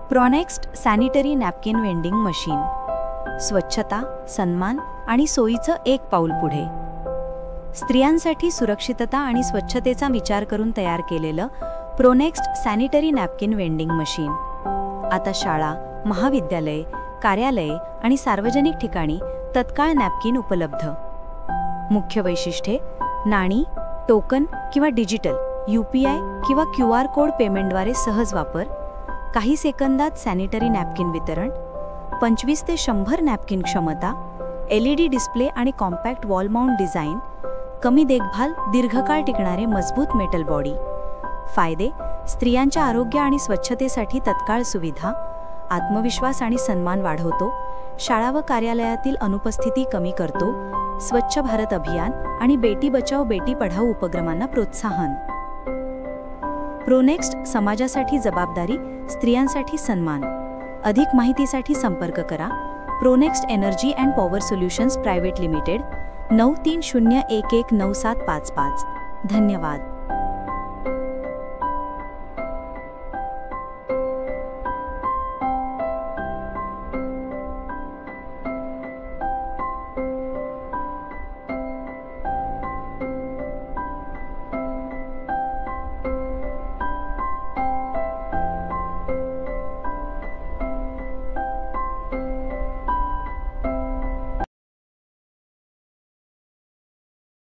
प्रोनेक्स्ट sanitary napkin vending machine. स्वच्छता, सन्मान आणि सोयीचं एक पाऊल पुढे. स्त्रियांसाठी सुरक्षितता आणि स्वच्छतेचा विचार करून तयार केलेलं प्रोनेक्स्ट सॅनिटरी नॅपकिन वेंडिंग मशीन आता शाळा, महाविद्यालये, कार्यालये आणि सार्वजनिक ठिकाणी तत्काळ नॅपकिन उपलब्ध. मुख्य वैशिष्ट्ये: नाणी, टोकन किंवा डिजिटल UPI किंवा QR कोड पेमेंटद्वारे सहज वापर, काही सेकंदात सॅनिटरी नॅपकिन वितरण, 25 ते 100 नॅपकिन क्षमता, LED डिस्प्ले आणि कॉम्पॅक्ट वॉल माउंट डिझाईन, कमी देखभाल, दीर्घकाळ टिकणारे मजबूत मेटल बॉडी. फायदे: स्त्रियांच्या आरोग्य आणि स्वच्छतेसाठी तत्काळ सुविधा, आत्मविश्वास आणि सन्मान वाढवतो, शाळा व कार्यालयातील अनुपस्थिती कमी करतो, स्वच्छ भारत अभियान आणि बेटी बचाओ बेटी पढाओ उपक्रमांना प्रोत्साहन. प्रोनेक्स्ट समाजासाठी जबाबदारी, स्त्रियांसाठी सन्मान. अधिक माहितीसाठी संपर्क करा Pronext energy and power solutions private limited 9301197555. धन्यवाद.